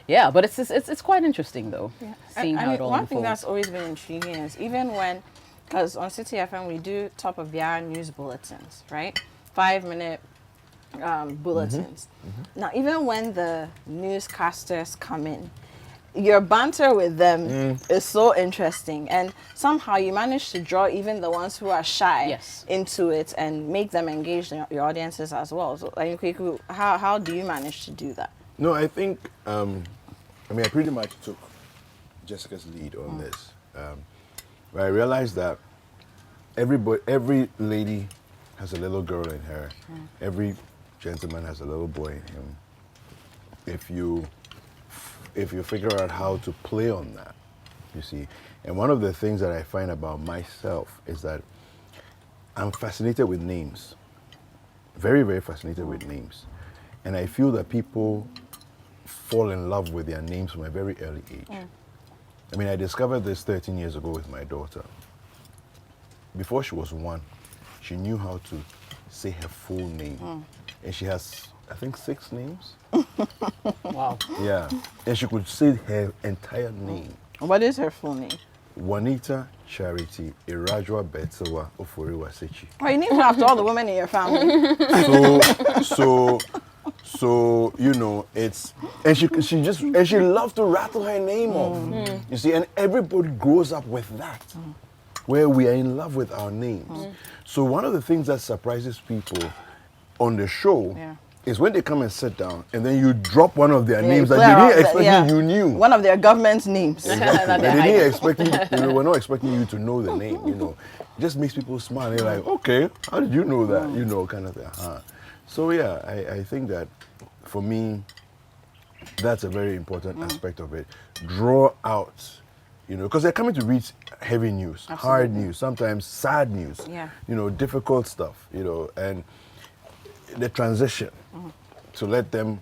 yeah, but it's quite interesting though, seeing how it all one thing unfolds. that's always been intriguing is even when, because on City FM we do top of the hour news bulletins, right? 5-minute bulletins. Now, even when the newscasters come in, your banter with them is so interesting, and somehow you manage to draw even the ones who are shy into it and make them engage in your audiences as well. So, Kwaku, how do you manage to do that? No, I think, I pretty much took Jessica's lead on this. Where I realized that every lady has a little girl in her. Every gentleman has a little boy in him. If you figure out how to play on that, you see. And one of the things that I find about myself is that I'm fascinated with names. Very, very fascinated with names. And I feel that people fall in love with their names from a very early age. I discovered this 13 years ago with my daughter. Before she was 1, she knew how to say her full name. And she has, I think, 6 names. Wow. Yeah. And she could say her entire name. What is her full name? Juanita Charity Irajwa Betsewa Oforiwa Sechi. Well, you need to after all the women in your family. So So, she loves to rattle her name off. You see, and everybody grows up with that, where we are in love with our names. So one of the things that surprises people on the show is when they come and sit down and then you drop one of their names that they didn't expect you knew. One of their government names. Exactly. And they didn't expect you, we're not expecting you to know the name, It just makes people smile. They're like, okay, how did you know that? Kind of thing. So yeah, I think that for me, that's a very important aspect of it. Draw out, because they're coming to read heavy news, hard news, sometimes sad news, difficult stuff, and the transition to let them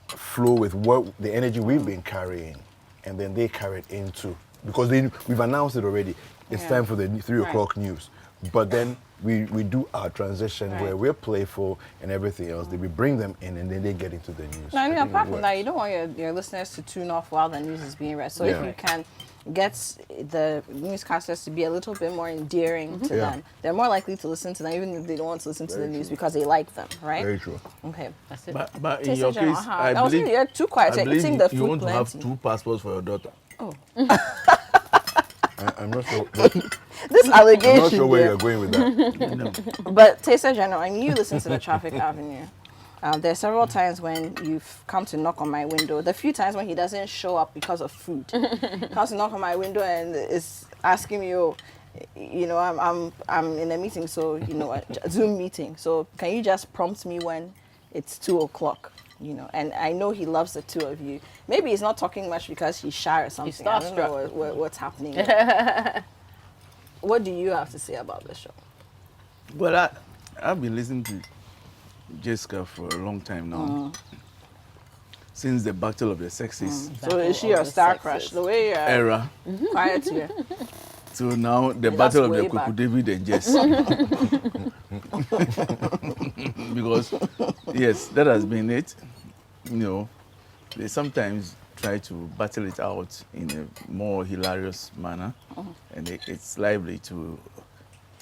flow with what the energy we've been carrying, and then they carry it into, because we've announced it already. It's time for the 3 o'clock news, but then we do our transition where we're playful and everything else. Then we bring them in, and then they get into the news. No, I mean, apart from that, you don't want your listeners to tune off while the news is being read. So if you can get the newscasters to be a little bit more endearing to them, they're more likely to listen to them, even if they don't want to listen to the news, because they like them, right? Very true. Okay, that's it. But in your case, I believe you're too quiet. I believe Eating the you food want to plenty. have 2 passports for your daughter. Oh. I'm not sure. This allegation. I'm not sure where you're going with that. But Taser General, I mean, you listen to the Traffic Avenue. There are several times when you've come to knock on my window. The few times when he doesn't show up because of food, comes to knock on my window and is asking me, I'm in a meeting, so a Zoom meeting. So can you just prompt me when it's 2 o'clock? And I know he loves the two of you. Maybe he's not talking much because he's shy or something. I don't know what's happening. What do you have to say about the show? Well, I've been listening to Jessica for a long time now. Since the Battle of the Sexes. So is she your star crush? The way you're era. quiet here. So now the That's Battle of the way back. Kwaku David and Jess. Because, yes, that has been it. They sometimes try to battle it out in a more hilarious manner. And it's lively to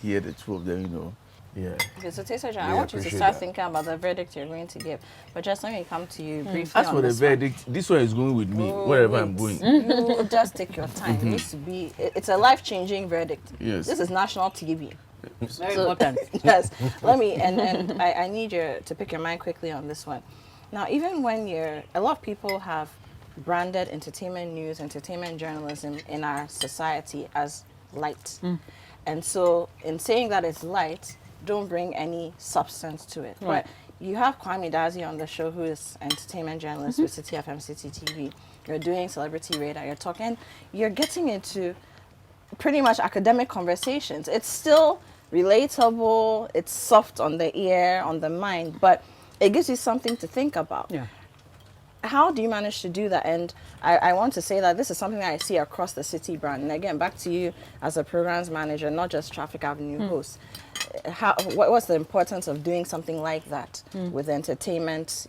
hear the two of them, Yeah. Okay, so Taser John, I want you to start thinking about the verdict you're going to give. But just let me come to you briefly. As for the verdict, this one is going with me, wherever I'm going. You just take your time. It needs to be, it's a life-changing verdict. Yes. This is national TV. Very important. Yes. Let me, and I need you to pick your mind quickly on this one. Now, even when a lot of people have branded entertainment news, entertainment journalism in our society as light. And so in saying that it's light, don't bring any substance to it. Right. But you have Kwame David on the show, who is entertainment journalist with City FM, City TV. You're doing Celebrity Radar. You're talking, you're getting into pretty much academic conversations. It's still relatable. It's soft on the ear, on the mind, but it gives you something to think about. Yeah. How do you manage to do that? And I want to say that this is something that I see across the City brand. And again, back to you as a programs manager, not just Traffic Avenue host. What's the importance of doing something like that with the entertainment,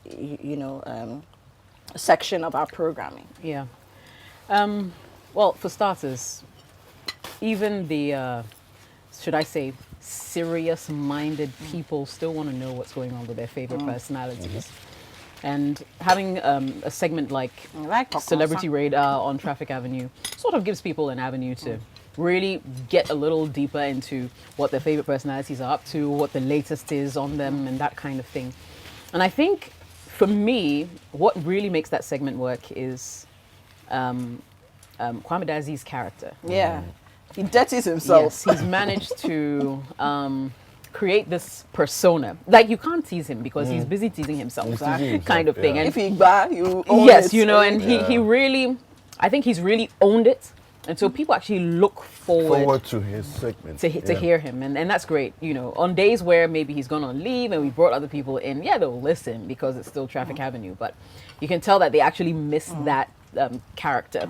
section of our programming? Yeah. Well, for starters, even the, should I say, serious-minded people still want to know what's going on with their favorite personalities. And having a segment like Celebrity Radar on Traffic Avenue sort of gives people an avenue to really get a little deeper into what their favorite personalities are up to, what the latest is on them, and that kind of thing. And I think, for me, what really makes that segment work is Kwame Dazi's character. Yeah. He dirties himself. Yes, he's managed to create this persona. Like, you can't tease him because he's busy teasing himself, kind of thing. Yeah. And If he bad, you own yes, it. and he really, I think he's really owned it. And so people actually look forward to his segment. to hear him. And that's great. On days where maybe he's gone on leave and we brought other people in, they'll listen because it's still Traffic Avenue. But you can tell that they actually miss that character.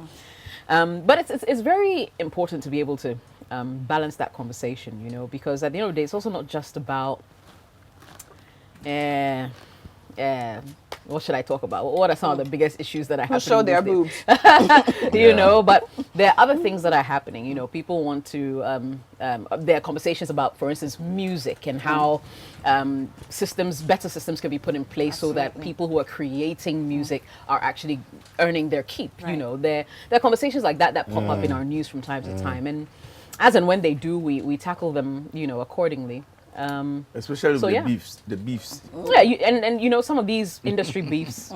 But it's very important to be able to balance that conversation, because at the end of the day, it's also not just about what should I talk about? What are some of the biggest issues that are happening? Show their these days? boobs. You know, but there are other things that are happening. You know, people want to, there are conversations about, for instance, music and how better systems can be put in place so that people who are creating music are actually earning their keep. You know, there are conversations like that pop up in our news from time to time. And as and when they do, we tackle them, you know, accordingly. Especially so, with yeah. the beefs. Yeah, and you know, some of these industry beefs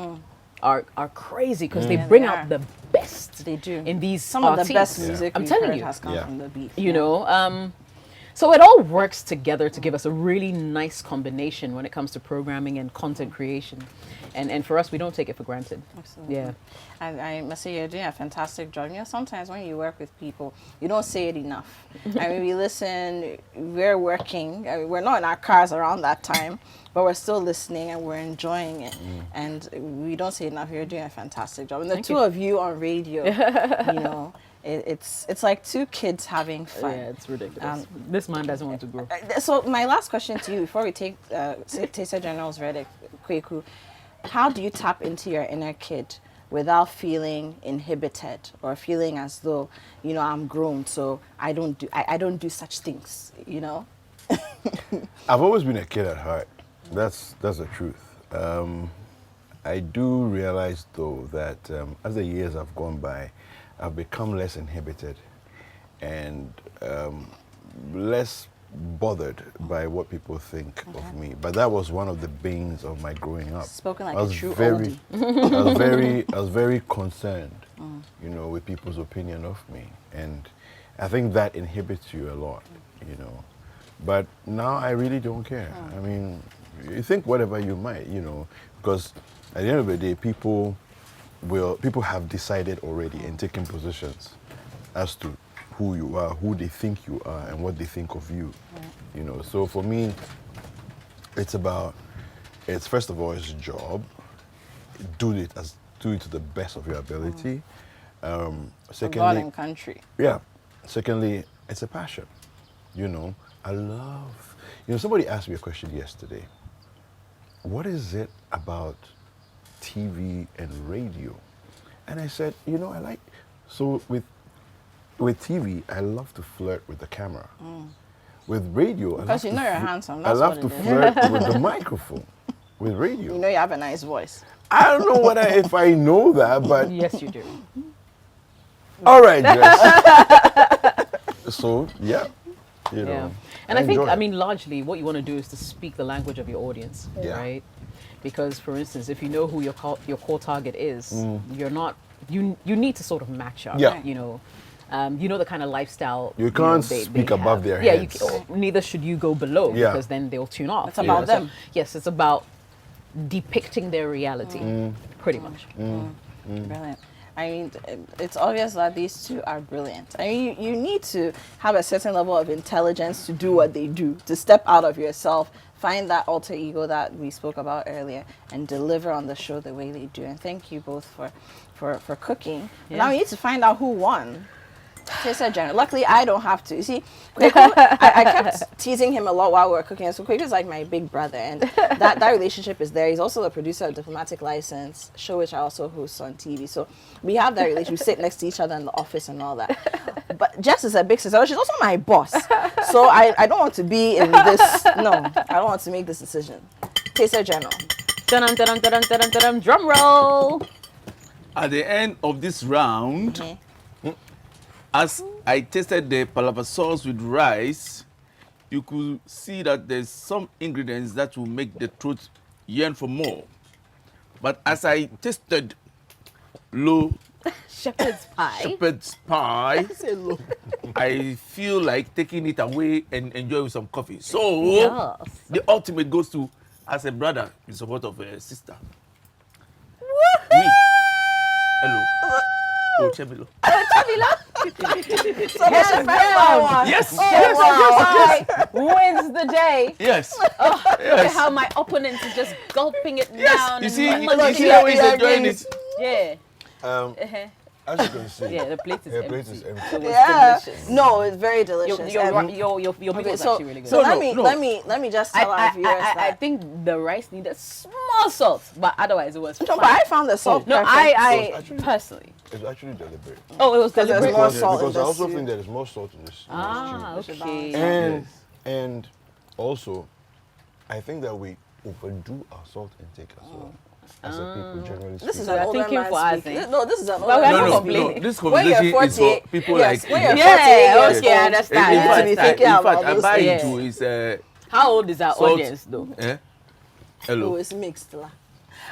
are crazy because they bring out the best. They do. In these Some of the best artists. music I'm we've telling heard you. has come Yeah. from the beef. You know, so it all works together to give us a really nice combination when it comes to programming and content creation. And for us, we don't take it for granted. Absolutely. Yeah. I must say you're doing a fantastic job. You know, sometimes when you work with people, you don't say it enough. I mean, we listen, we're working, I mean, we're not in our cars around that time, but we're still listening and we're enjoying it. And we don't say it enough. You're doing a fantastic job. And the Thank two you. of you on radio, you know, it's like two kids having fun. Yeah, it's ridiculous. This man doesn't want to grow. So my last question to you before we take Taster General's verdict, Kwaku, how do you tap into your inner kid without feeling inhibited or feeling as though, you know, I'm grown, so I don't do such things, you know? I've always been a kid at heart. That's the truth. I do realize though that as the years have gone by, I've become less inhibited and less bothered by what people think of me. But that was one of the banes of my growing up. Spoken like I was a true very, oldie. I was very concerned, you know, with people's opinion of me, and I think that inhibits you a lot, you know. But now I really don't care. I mean, you think whatever you might, you know, because at the end of the day, people have decided already and taken positions as to who you are, who they think you are, and what they think of you. You know, so for me, it's first of all, it's a job. Do it to the best of your ability. God Secondly, and country. yeah. Secondly, it's a passion. You know, somebody asked me a question yesterday. What is it about TV and radio? And I said, you know, with TV, I love to flirt with the camera. With radio, Because you know you're handsome, I that's love what to it is. flirt with the microphone. With radio, You know you have a nice voice. I don't know if I know that, but Yes, you do. all right, Jess. So yeah, you know. Yeah. And I think, enjoy I it. mean, largely what you want to do is to speak the language of your audience, Yeah. right? Because, for instance, if you know who your core target is, you're not, you need to sort of match up, Yeah. you know. You know the kind of lifestyle You can't they speak have. above their yeah, heads. neither should you go below Yeah. because then they'll tune off. It's about them. Yes, it's about depicting their reality, pretty much. Brilliant. I mean, it's obvious that these two are brilliant. I mean, you need to have a certain level of intelligence to do what they do, to step out of yourself, find that alter ego that we spoke about earlier, and deliver on the show the way they do. And thank you both for cooking. Yeah. Now we need to find out who won. Taster General. Luckily, I don't have to. You see, Kwaku, I kept teasing him a lot while we were cooking. So Kwaku is like my big brother, and that relationship is there. He's also the producer of Diplomatic License, show which I also host on TV. So we have that relationship. We sit next to each other in the office and all that. But Jess is a big sister. She's also my boss. So I don't want to be in this. No, I don't want to make this decision. Taster General. Dun, dun, dun, dun, dun, dun, dun, drum roll. At the end of this round, Okay. as I tasted the palava sauce with rice, you could see that there's some ingredients that will make the throat yearn for more. But as I tasted low Shepherd's pie. shepherd's pie, I feel like taking it away and enjoy with some coffee. So Yes. the ultimate goes to as a brother in support of a sister. Oui. Hello. Oh, Chemilo. So that's the first one. Yes. Wins the day. Yes. Look at Yes. how my opponent is just gulping it Yes. down. You and see, like, you see how he's enjoying it. Yeah. Um, As you can see, Yeah, the plate is her empty. plate is empty. It was Yeah. delicious. No, it's very delicious. Your And- meat okay, was so actually really good. so No, let me just tell our viewers I that. think the rice needed small salt, but otherwise it was No, fine. but I found the salt. No, perfect. I actually- personally. It's actually deliberate. Oh, it was Because there's deliberate. more Because, salt in because I this also soup. think there's more salt in this. Ah, We should okay. balance And also, I think that we overdo our salt intake as well. As a people, generally This is speaking. an We're older thinking man for us, speaking. eh? No, this is an But older we're man not No, no, speaking. complaining. no. This When you're conversation is 48, for people yes, like when you're you. 48 Yeah, years okay, I old, understand. you need to be thinking in about fact, I those buy things. into is How old is our salt. audience, though? Eh? Oh, Hello. it's mixed. La.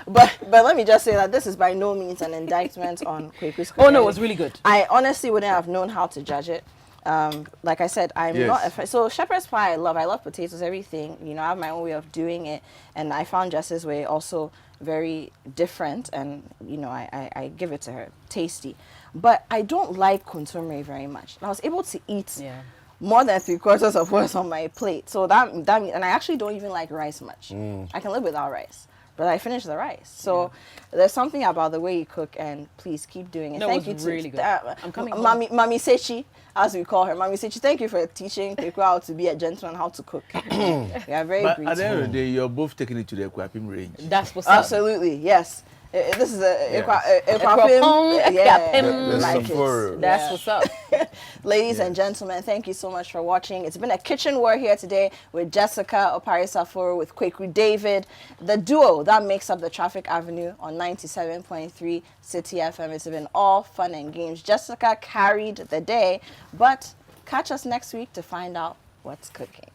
But let me just say that this is by no means an indictment on Kweku's Oh, no, cooking. it was really good. I honestly wouldn't have known how to judge it. Like I said, I'm Yes. not so shepherd's pie. I love potatoes, everything. You know, I have my own way of doing it, and I found Jess's way also very different. And you know, I give it to her, tasty. But I don't like consomme very much. I was able to eat Yeah. more than 3/4 of what's on my plate. So that means, and I actually don't even like rice much. I can live without rice, but I finished the rice. So there's something about the way you cook, and please keep doing it. No, it Thank was you really good. I'm coming home. Mami Sechi, as we call her, Mami Sechi. Thank you for teaching people how to be a gentleman, how to cook. We are very But grateful. at the end of the day, you're both taking it to the Kwapim range. That's what's up. Absolutely, yes. This is a Yes. Ekwapim, yeah, Ekwapim. like Safari. it. That's Yeah. what's up. Ladies and gentlemen, thank you so much for watching. It's been a kitchen war here today with Jessica Opari Saforo, with Kwaku David, the duo that makes up the Traffic Avenue on 97.3 City FM. It's been all fun and games. Jessica carried the day, but catch us next week to find out what's cooking.